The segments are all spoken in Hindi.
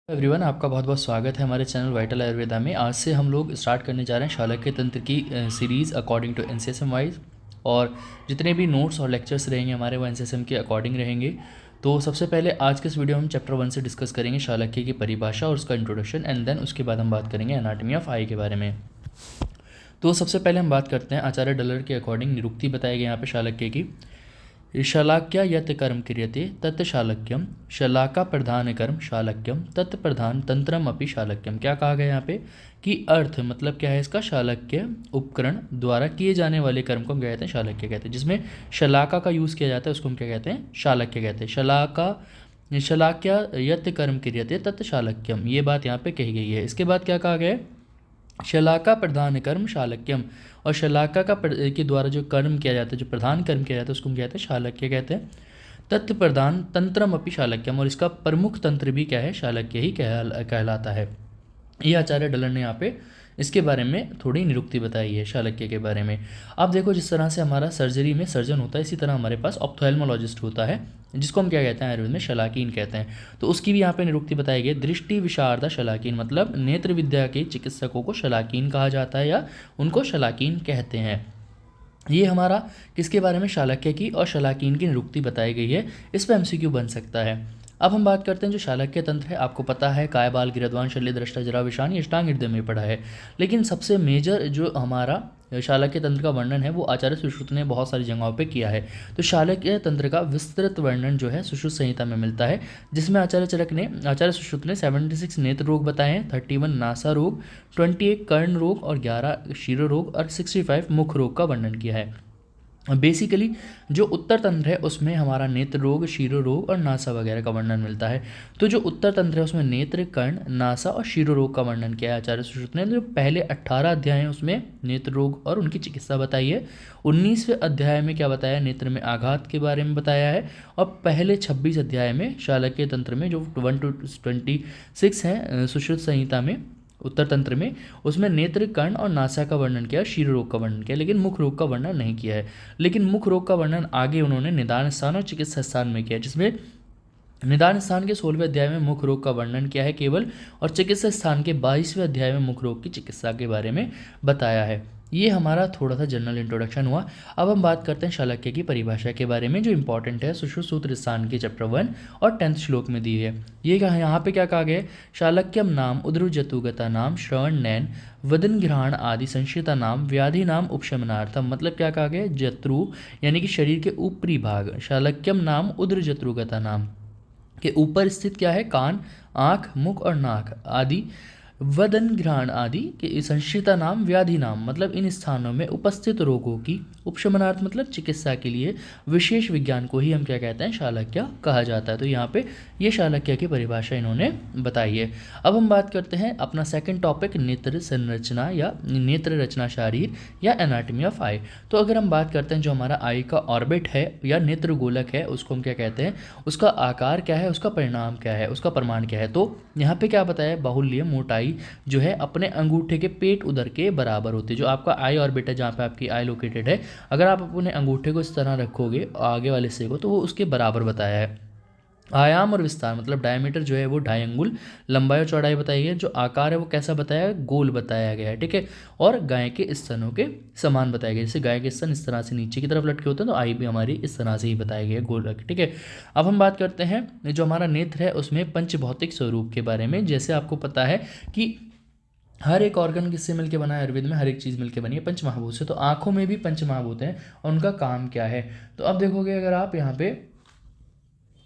एवरीवन, आपका बहुत बहुत स्वागत है हमारे चैनल वाइटल आयुर्वेदा में। आज से हम लोग स्टार्ट करने जा रहे हैं शालक्य तंत्र की series according to NCSM wise. और जितने भी नोट्स और लेक्चर्स रहेंगे हमारे वो एनसीएसएम के अकॉर्डिंग रहेंगे। तो सबसे पहले आज के इस वीडियो में हम चैप्टर 1 से डिस्कस करेंगे शालक्य की परिभाषा और उसका इंट्रोडक्शन, एंड देन उसके बाद हम बात करेंगे एनाटॉमी ऑफ आई के बारे में। तो सबसे पहले हम बात करते हैं आचार्य डलर के अकॉर्डिंग निरुक्ति बताई गई यहाँ पे शालक्य की। शलाक्या यत् कर्म क्रियते तत् शालक्यम, शलाका प्रधान कर्म शालक्यम, तत् प्रधान तंत्रम अपि शालक्यम। क्या कहा गया यहाँ पे कि अर्थ मतलब क्या है इसका, शालक्य उपकरण द्वारा किए जाने वाले कर्म को हम क्या कहते हैं, शालक्य कहते हैं। जिसमें शलाका का यूज़ किया जाता है उसको हम क्या कहते हैं, शालक्य कहते हैं। शलाक्या यत् कर्म क्रियते तत् शालक्यम, ये बात यहाँ पे कही गई है। इसके बाद क्या कहा गया है, शलाका प्रधान कर्म शालक्यम, और शलाका के द्वारा जो कर्म किया जाता है, जो प्रधान कर्म किया जाता है उसको हम कहते हैं शालक्य कहते हैं। तत् प्रधान तंत्रम अपि शालक्यम, और इसका प्रमुख तंत्र भी क्या है, शालक्य ही कहलाता है। ये आचार्य डलन ने यहाँ पे इसके बारे में थोड़ी निरुक्ति बताई है शालक्य के बारे में। अब देखो, जिस तरह से हमारा सर्जरी में सर्जन होता है इसी तरह हमारे पास ऑप्थेल्मोलॉजिस्ट होता है, जिसको हम क्या कहते हैं आयुर्वेद में, शलाकीन कहते हैं। तो उसकी भी यहाँ पे निरुक्ति बताई गई। दृष्टि विशारदा शलाकीन, मतलब नेत्र विद्या के चिकित्सकों को शलाकीन कहा जाता है या उनको शलाकीन कहते हैं। ये हमारा किसके बारे में, शालक्य की और शलाकीन की निरुक्ति बताई गई है। इस पर एमसीक्यू बन सकता है। अब हम बात करते हैं जो शालक्य तंत्र है। आपको पता है काय बाल गिरद्वान शल्य दृष्टा जरा विषाण, ये अष्टांग हृदय में पढ़ा है। लेकिन सबसे मेजर जो हमारा शालक्य तंत्र का वर्णन है वो आचार्य सुश्रुत ने बहुत सारी जगहों पे किया है। तो शालक्य तंत्र का विस्तृत वर्णन जो है सुश्रुत संहिता में मिलता है, जिसमें आचार्य सुश्रुत ने 76 नेत्र रोग बताए हैं, 31 नासा रोग, 28 कर्ण रोग और 11 शिरो रोग और 65 मुख रोग का वर्णन किया है। बेसिकली जो उत्तर तंत्र है उसमें हमारा नेत्र रोग, शिरो रोग और नासा वगैरह का वर्णन मिलता है। तो जो उत्तर तंत्र है उसमें नेत्र, कर्ण, नासा और शिरो रोग का वर्णन किया है आचार्य सुश्रुत ने। जो पहले 18 अध्याय हैं उसमें नेत्र रोग और उनकी चिकित्सा बताई है। 19वें अध्याय में क्या बताया, नेत्र में आघात के बारे में बताया है। और पहले 26 अध्याय में शालक्य तंत्र में जो 1 to 26 हैं सुश्रुत संहिता में उत्तर तंत्र में, उसमें नेत्र, कर्ण और नासा का वर्णन किया, शिरो रोग का वर्णन किया, लेकिन मुख रोग का वर्णन नहीं किया है। लेकिन मुख रोग का वर्णन आगे उन्होंने निदान स्थान और चिकित्सा स्थान में किया, जिसमें निदान स्थान के 16वें अध्याय में मुख रोग का वर्णन किया है केवल, और चिकित्सा स्थान के 22वें अध्याय में मुख रोग की चिकित्सा के बारे में बताया है। ये हमारा थोड़ा सा जनरल इंट्रोडक्शन हुआ। अब हम बात करते हैं शालक्य की परिभाषा के बारे में, जो इंपॉर्टेंट है सुश्रुत सूत्र स्थान के चैप्टर 1 और 10th श्लोक में दी है। ये कहा यहाँ पे क्या कहा गया है, शालक्यम नाम उद्रुजतुगता नाम श्रवण नैन वदन घ्राण आदि संशिता नाम व्याधि नाम उपशमनार्थम। मतलब क्या कहा गया, जत्रु यानी कि शरीर के ऊपरी भाग, शालक्यम नाम उद्रजत्रुगता नाम के ऊपर स्थित क्या है, कान, आँख, मुख और नाक आदि, वदन घ्राण आदि के संशिता नाम व्याधि नाम, मतलब इन स्थानों में उपस्थित रोगों की उपशमनार्थ मतलब चिकित्सा के लिए विशेष विज्ञान को ही हम क्या कहते हैं, शालक्य कहा जाता है। तो यहाँ पे ये शालक्य की परिभाषा इन्होंने बताई है। अब हम बात करते हैं अपना सेकंड टॉपिक, नेत्र संरचना या नेत्र रचना शारीर या एनाटॉमी ऑफ आई। तो अगर हम बात करते हैं जो हमारा आई का ऑर्बिट है या नेत्र गोलक है उसको हम क्या कहते हैं, उसका आकार क्या है, उसका परिणाम क्या है, उसका प्रमाण क्या है। तो यहाँ पे क्या बताया, बाहुल्य मोटाई जो है अपने अंगूठे के पेट उदर के बराबर होती है। जो आपका आई ऑर्बिट है, जहाँ पे आपकी आई लोकेटेड है, अगर आप अपने अंगूठे को इस तरह रखोगे आगे वाले हिस्से को, तो वो उसके बराबर बताया है। आयाम और विस्तार मतलब डायमीटर जो है वो 2.5 अंगुल, लंबाई और चौड़ाई बताई है। जो आकार है वो कैसा बताया है, गोल बताया गया है, ठीक है। और गाय के स्तनों के समान बताया गया, जैसे गाय के स्तन इस तरह से नीचे की तरफ लटके होते हैं, तो आई भी हमारी इस तरह से ही बताया गया है, गोल रख, ठीक है। अब हम बात करते हैं जो हमारा नेत्र है उसमें पंचभौतिक स्वरूप के बारे में। जैसे आपको पता है कि हर एक ऑर्गन किससे मिलकर बना है, आयुर्वेद में हर एक चीज़ मिलकर बनी है पंचमहाभूत से। तो आंखों में भी पंचमहाभूत हैं और उनका काम क्या है। तो अब देखोगे अगर आप यहाँ पे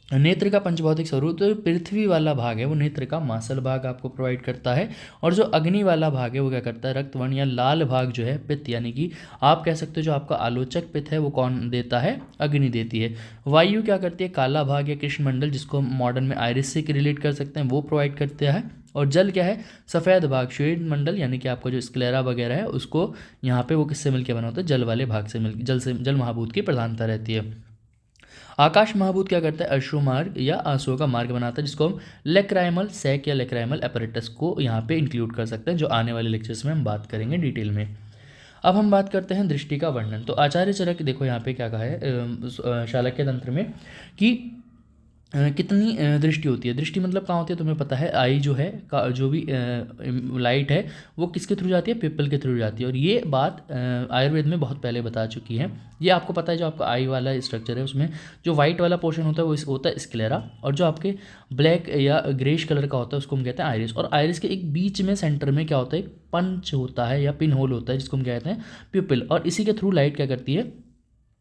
नेत्र का पंचभौतिक स्वरूप, तो पृथ्वी वाला भाग है वो नेत्र का मांसल भाग आपको प्रोवाइड करता है, और जो अग्नि वाला भाग है वो क्या करता है, रक्तवर्ण या लाल भाग जो है पित्त, यानी कि आप कह सकते हो जो आपका आलोचक पित्त है वो कौन देता है, अग्नि देती है। वायु क्या करती है, काला भाग या कृष्णमंडल, जिसको मॉडर्न में आयरिस से रिलेट कर सकते हैं, वो प्रोवाइड करता है। और जल क्या है, सफ़ेद भाग श्वेत मंडल, यानी कि आपका जो स्क्लेरा वगैरह है उसको यहाँ पे वो किससे मिलकर बना होता है, जल वाले भाग से मिल, जल महाभूत की प्रधानता रहती है। आकाश महाभूत क्या करता है, अश्रु मार्ग या आंसुओं का मार्ग बनाता है, जिसको हम लेक्राइमल सैक या लेक्राइमल एपरेटस को यहाँ पे इंक्लूड कर सकते हैं, जो आने वाले लेक्चर्स में हम बात करेंगे डिटेल में। अब हम बात करते हैं दृष्टि का वर्णन। तो आचार्य चरक देखो यहाँ पे क्या कहा है शालक्य तंत्र में कि कितनी दृष्टि होती है। दृष्टि मतलब कहाँ होती है तुम्हें पता है, आई जो है का जो भी लाइट है वो किसके थ्रू जाती है, पिपल के थ्रू जाती है। और ये बात आयुर्वेद में बहुत पहले बता चुकी है। ये आपको पता है, जो आपका आई वाला स्ट्रक्चर है उसमें जो वाइट वाला पोर्शन होता है वो होता है स्क्लेरा, और जो आपके ब्लैक या ग्रेश कलर का होता है उसको हम कहते हैं आइरिस। और आइरिस के एक बीच में सेंटर में क्या होता है, एक पंच होता है या पिन होल होता है जिसको हम कहते हैं पिपल, और इसी के थ्रू लाइट क्या करती है,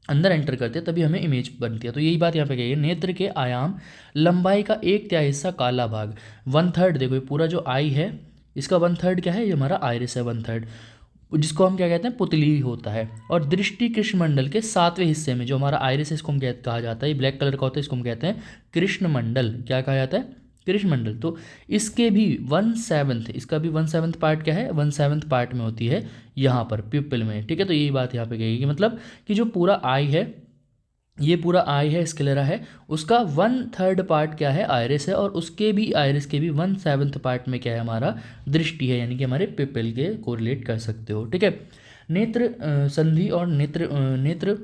अंदर एंटर करते हैं, तभी हमें इमेज बनती है। तो यही बात यहाँ पे कही है, नेत्र के आयाम लंबाई का 1/3 हिस्सा काला भाग, 1/3, देखो ये पूरा जो आई है इसका 1/3 क्या है, ये हमारा आइरिस है 1/3, जिसको हम क्या कहते हैं पुतली होता है। और दृष्टि कृष्णमंडल के 7वें हिस्से में जो हमारा आइरिस है इसको हम कहा जाता है, ये ब्लैक कलर का होता है, इसको हम कहते हैं कृष्णमंडल। क्या कहा जाता है, कृष्णमंडल। तो इसके भी 1/7, इसका भी 1/7 पार्ट क्या है, 1/7 पार्ट में होती है यहाँ पर प्यूपिल में। ठीक है, तो यही बात यहाँ पे कहेगी कि मतलब कि जो पूरा आई है, ये पूरा आई है स्क्लेरा है, उसका 1/3 पार्ट क्या है, आइरिस है, और उसके भी आइरिस के भी 1/7 पार्ट में क्या है, हमारा दृष्टि है, यानी कि हमारे पिपल के कोरिलेट कर सकते हो। ठीक है, नेत्र संधि और नेत्र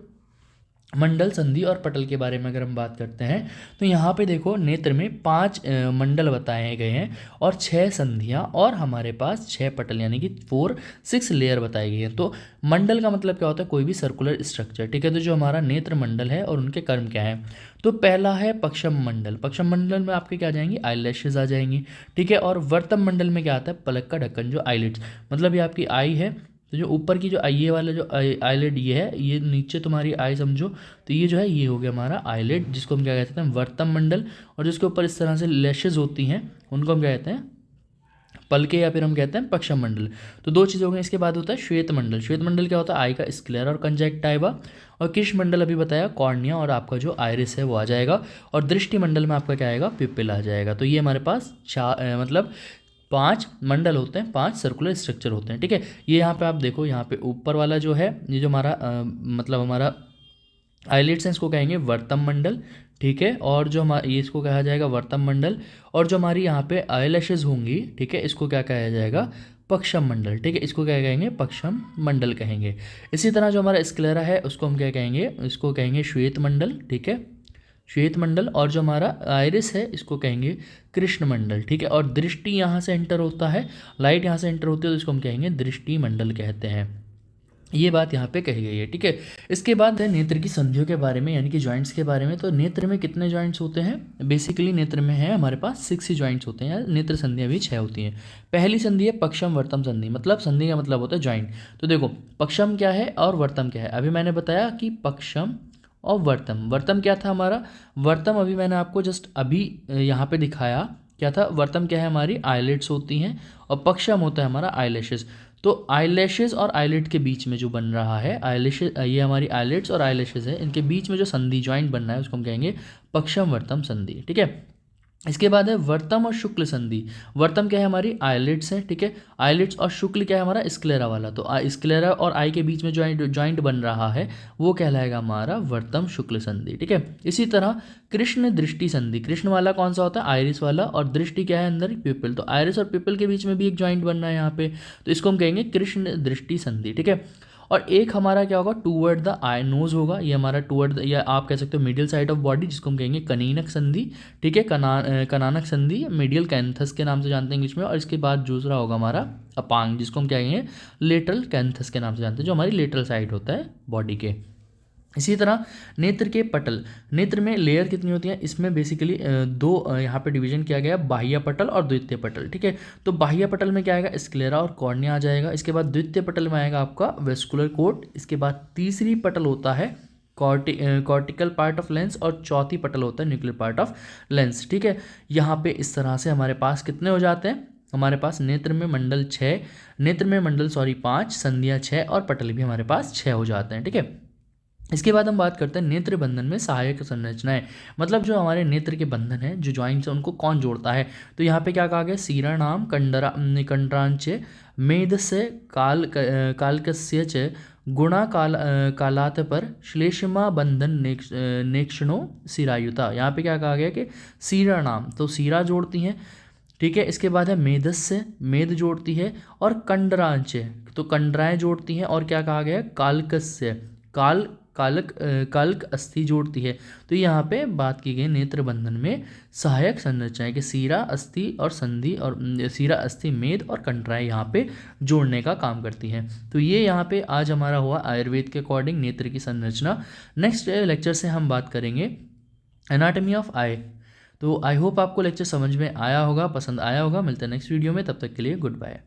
मंडल, संधि और पटल के बारे में अगर हम बात करते हैं तो यहाँ पे देखो नेत्र में 5 मंडल बताए गए हैं और 6 संधियाँ, और हमारे पास 6 पटल, यानी कि 6 लेयर बताई गई हैं। तो मंडल का मतलब क्या होता है, कोई भी सर्कुलर स्ट्रक्चर। ठीक है, तो जो हमारा नेत्र मंडल है और उनके कर्म क्या है, तो पहला है पक्षम मंडल। पक्षम मंडल में आपके क्या आ जाएंगी, आईलैशेज आ जाएंगी। ठीक है, और वर्तम मंडल में क्या आता है, पलक का ढक्कन, जो आईलिड्स, मतलब ये आपकी आई है, तो जो ऊपर की जो ये वाला जो आईलेड ये है, ये नीचे तुम्हारी आई समझो, तो ये जो है ये हो गया हमारा आईलेड, जिसको हम क्या कहते हैं वर्तम मंडल, और जिसके ऊपर इस तरह से लैशेज होती हैं उनको हम क्या कहते हैं पलके, या फिर हम कहते हैं पक्षम मंडल। तो दो चीज़ हो गई। इसके बाद होता है श्वेत मंडल। श्वेत मंडल क्या होता है, आई का स्क्लेरा और कंजक्टिवा, और कृष्ण मंडल अभी बताया कॉर्निया और आपका जो आइरिस है वो आ जाएगा, और दृष्टि मंडल में आपका क्या आएगा, पिपिल आ जाएगा। तो ये हमारे पास मतलब 5 मंडल होते हैं, 5 सर्कुलर स्ट्रक्चर होते हैं। ठीक है, ये यहाँ पे आप देखो, यहाँ पे ऊपर वाला जो है ये जो हमारा मतलब हमारा आईलिड्स हैं इसको कहेंगे वर्तम मंडल। ठीक है, और जो हमारा ये इसको कहा जाएगा वर्तम मंडल, और जो हमारी यहाँ पे आईलैशेज होंगी, ठीक है, इसको क्या कहा जाएगा, पक्षम मंडल। ठीक है, इसको क्या कहेंगे, पक्षम मंडल कहेंगे। इसी तरह जो हमारा स्क्लेरा है उसको हम क्या कहेंगे, इसको कहेंगे श्वेत मंडल। ठीक है, श्वेत मंडल, और जो हमारा आइरिस है इसको कहेंगे कृष्ण मंडल। ठीक है, और दृष्टि यहाँ से एंटर होता है, लाइट यहाँ से एंटर होती है, तो इसको हम कहेंगे दृष्टि मंडल कहते हैं। ये बात यहाँ पे कही गई है। ठीक है, इसके बाद है नेत्र की संधियों के बारे में, यानी कि जॉइंट्स के बारे में। तो नेत्र में कितने जॉइंट्स होते हैं, बेसिकली नेत्र में है हमारे पास 6 ही जॉइंट्स होते हैं, नेत्र संधियाँ भी 6 होती हैं। पहली संधि है पक्षम वर्तम संधि, मतलब संधि का मतलब होता है जॉइंट। तो देखो पक्षम क्या है और वर्तम क्या है, अभी मैंने बताया कि पक्षम और वर्तम। वर्तम क्या था हमारा, वर्तम अभी मैंने आपको जस्ट अभी यहाँ पे दिखाया क्या था, वर्तम क्या है, हमारी आईलिड्स होती हैं, और पक्षम होता है हमारा आईलैशेस। तो आईलैशेस और आईलिड के बीच में जो बन रहा है आईलैशेस, ये हमारी आईलिड्स और आईलैशेस है, इनके बीच में जो संधि जॉइंट बनना है उसको हम कहेंगे पक्षम वर्तम संधि। ठीक है, इसके बाद है वर्तम और शुक्ल संधि। वर्तम क्या है, हमारी आईलिड्स है। ठीक है, आईलिड्स, और शुक्ल क्या है हमारा, स्क्लेरा वाला। तो स्क्लेरा और आई के बीच में जॉइंट बन रहा है वो कहलाएगा हमारा वर्तम शुक्ल संधि। ठीक है, इसी तरह कृष्ण दृष्टि संधि। कृष्ण वाला कौन सा होता है, आइरिस वाला, और दृष्टि क्या है अंदर, पिपल। तो आइरिस और पिपल के बीच में भी एक जॉइंट बनना है यहाँ पे, तो इसको हम कहेंगे कृष्ण दृष्टि संधि। ठीक है, और एक हमारा क्या होगा, टूवर्ड द आई नोज होगा, ये हमारा टूवर्ड, या आप कह सकते हो मिडिल साइड ऑफ बॉडी, जिसको हम कहेंगे कनीनक संधि। ठीक है, कनानक संधि, मीडियल कैंथस के नाम से जानते हैं इंग्लिश में। और इसके बाद दूसरा होगा हमारा अपांग, जिसको हम क्या कहेंगे लेटरल कैंथस के नाम से जानते हैं, जो हमारी लेटरल साइड होता है बॉडी के। इसी तरह नेत्र के पटल, नेत्र में लेयर कितनी होती है, इसमें बेसिकली दो यहाँ पे डिवीजन किया गया, बाह्य पटल और द्वितीय पटल। ठीक है, तो बाह्य पटल में क्या आएगा, स्क्लेरा और कॉर्निया आ जाएगा। इसके बाद द्वितीय पटल में आएगा आपका वेस्कुलर कोट। इसके बाद तीसरी पटल होता है कॉर्टिकल पार्ट ऑफ लेंस, और चौथी पटल होता है न्यूक्लियर पार्ट ऑफ लेंस। ठीक है, यहाँ पे इस तरह से हमारे पास कितने हो जाते हैं, हमारे पास नेत्र में मंडल 6, नेत्र में मंडल 5, संधियाँ 6, और पटल भी हमारे पास 6 हो जाते हैं। ठीक है, इसके बाद हम बात करते हैं नेत्र बंधन में सहायक संरचनाएं, मतलब जो हमारे नेत्र के बंधन है, जो जॉइंट्स हैं उनको कौन जोड़ता है। तो यहाँ पे क्या कहा गया, सीराणाम कंडरांच मेद से कालकस्य च गुणा कालात पर श्लेषमा बंधन नेक्षणो सिरायुता। यहाँ पे क्या कहा गया कि सीराणाम, तो सीरा जोड़ती हैं। ठीक है, इसके बाद है मेदस्य, मेद जोड़ती है, और कंडरांच, तो कंडराएं जोड़ती हैं, और क्या कहा गया, कालकस्य, काल काल्क अस्थि जोड़ती है। तो यहाँ पे बात की गई नेत्र बंधन में सहायक संरचनाएं कि सीरा अस्थि और संधि और सीरा अस्थि मेद और कंट्राय यहाँ पे जोड़ने का काम करती है। तो ये यहाँ पे आज हमारा हुआ आयुर्वेद के अकॉर्डिंग नेत्र की संरचना। नेक्स्ट लेक्चर से हम बात करेंगे एनाटॉमी ऑफ आई। तो आई होप आपको लेक्चर समझ में आया होगा, पसंद आया होगा। मिलते हैं नेक्स्ट वीडियो में, तब तक के लिए गुड बाय।